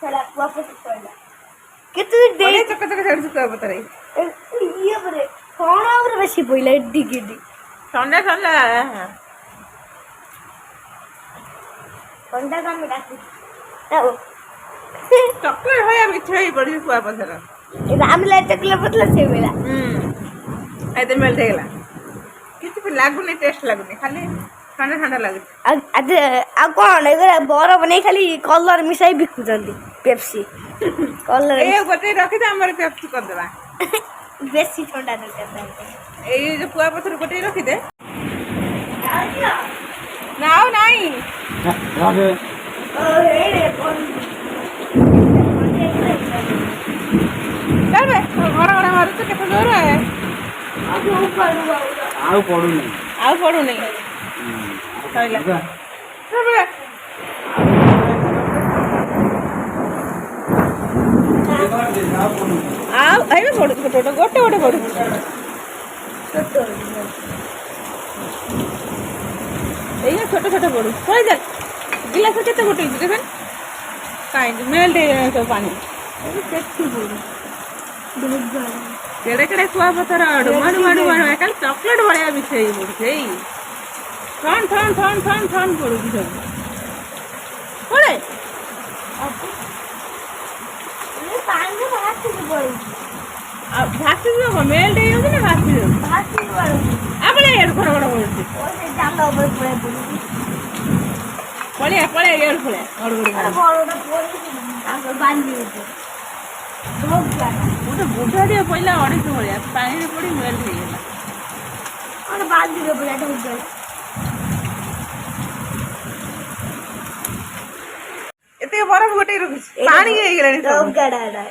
चला वापस पड़ला कितने दे चक्कर चक्कर छाड़ चुका बता रही ये बरे कौन और बेसी पइला एडी गिडी ठंडा ठंडा ठंडा का में डाकी चॉकलेट है अभी छई बड़ी कुआ पथर रामला चकले बदला से बेला आइते मेल्ट हेगला किछ भी लागुनी टेस्ट लागुनी खाली ठंडा ठंडा लागुनी आज आ कोन एगरा बरो बनै खाली कलर मिसाई बिकु जल्दी पेप्सी कलर ए गोटे रखि दे हमर पेप्सी कर देबा बेसी ठंडा दरकार ए जो कुआ पथर गोटे रखि दे नाउ नाही राधे अरे रे कोन चल बे घर घर मारू तो केते जोर है अब ऊपर आउ पड़ू नहीं सैला चल बे आउ आइ में पड़ू गोटे गोटे पड़ू ये छोटे छोटे पड़ू थोड़ी जा गिलास केते गोटे देखन काई मेल्ट है तो पानी सेक्सी बोल केड़े केड़े कुआ पथर डुमाडु माडु माडु कल चॉकलेट भलिया बिछई बुड़छे ठन ठन ठन ठन ठन पड़ू सब पड़े ये पानी भात से बोल अब भासी जो मेल्ट है ना भासी जो भात से बोल आपले एड खर खर बोलते ओसे जाला ऊपर पड़े बोल पड़े एड खले और बड़ोटा बोल आगे बांधी दे बहुत ज्यादा गोटे बुढ़ा दिए पहला अढ़ेश भाया पानी पड़ी मेल्ट हो गला और बांधी दे बोला तो उधर एते बरफ गोटे रखुछ पानी हे गेलानी सब गडाडा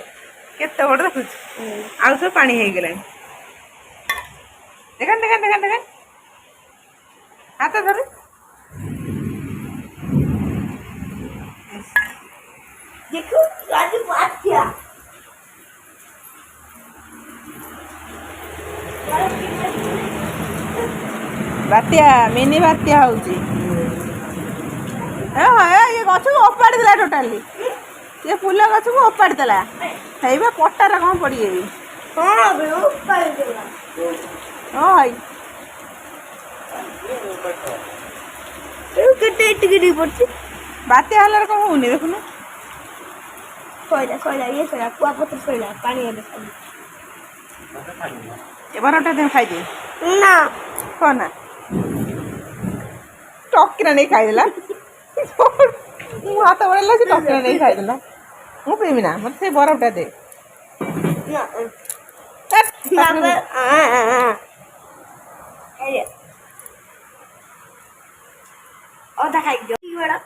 केते बड़ रखुछ आउ सब पानी हे गेलानी देखन देखन देखन देखन हाथ धर देखो आज बात किया बात्या मिनी बात्या होउची ये गछ को ओपाड़ देला टोटली ये फूल गछ को ओपाड़ देला हेबे पट्टारा कौन पड़ी गई हां बे ऊपर देला ओ हाय तू केते टिकडी पड़ची बात्या हलार कौन होनी देखुन कोइला ये सोया कुआ पत्र सोइला पानी आले ए बरटा दे खाई दे ना कोना टॉकिना नहीं खाई देला मु हाथ बड़ेला से टॉकिना नहीं खाई देला मु प्रेमी ना मत से बरटा दे ना ना अरे ओदा खाई दो बड़ा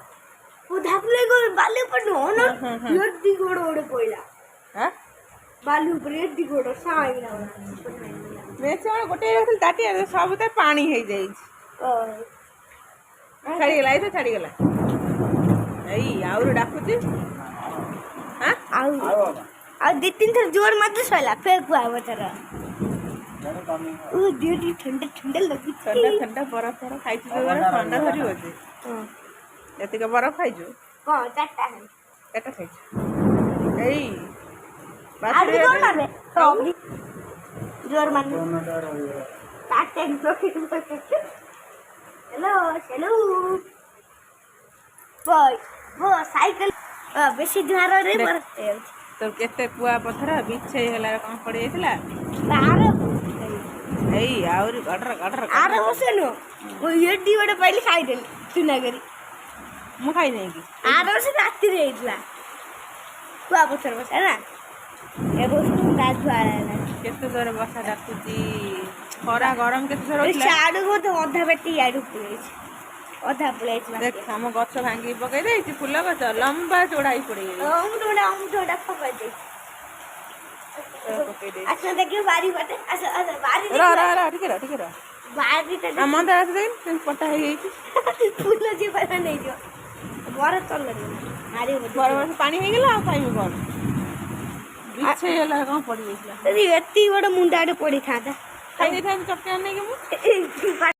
वो धापले को बाले पर नो ना यड्डी गोड़ ओड़े कोइला हां बालू ऊपर यड्डी गोड़ साई ना बेचे गोटे रखल ताटी सब त पानी हे जाई छाड़ी गला तो छाड़ी गला एई आउर डाकुती हां आ दो तीन थर जोर मत सोला फिर कुआ बतरा ओ दीदी ठंडा ठंडा लगी ठंडा ठंडा बरफ बरफ खाई छी ठंडा धरी होते हां एते के बरफ खाई जो हां चाटा है एटा खाई एई आज दो ना बे सोबरी जोर मान काटे हेलो बॉय वो साइकिल बेसी धार रे परते तो केते कुआ पथर बिछे हला कौन पड़ी जाइतला तार एई आउरी गडर गडर आरे बसेनो वो एडी बडे पहिले खाइ देली चुना गरी मु खाई नहीं की आरे बसे राती रे इतला कुआ पथर बसे ना ए बसु दादु आला केते जोर बसा डाकुची खरा गरम केते जोर ए होतला साडू को तो अधा बेटी आडू पुले अधा पुले देख हम गछ भांगी पकई देछि फूल गछ लंबा चौड़ाई पड़ी गई हम थोड़ा पकड़ दे पकई दे अच्छा देखियो बारी बटे अच्छा अच्छा बारी रा ठीक है बारी तो हम अंदर आते देन पट्टा है गई फूल जी बना नहीं जो बड़ चल रे मारी बड़ पानी हो गेला खाइबे कोन बिछे हला कौन पड़ी गइला यदि एती बड़ मुंडाडे पड़ी था खाई दे चटका नहीं के मु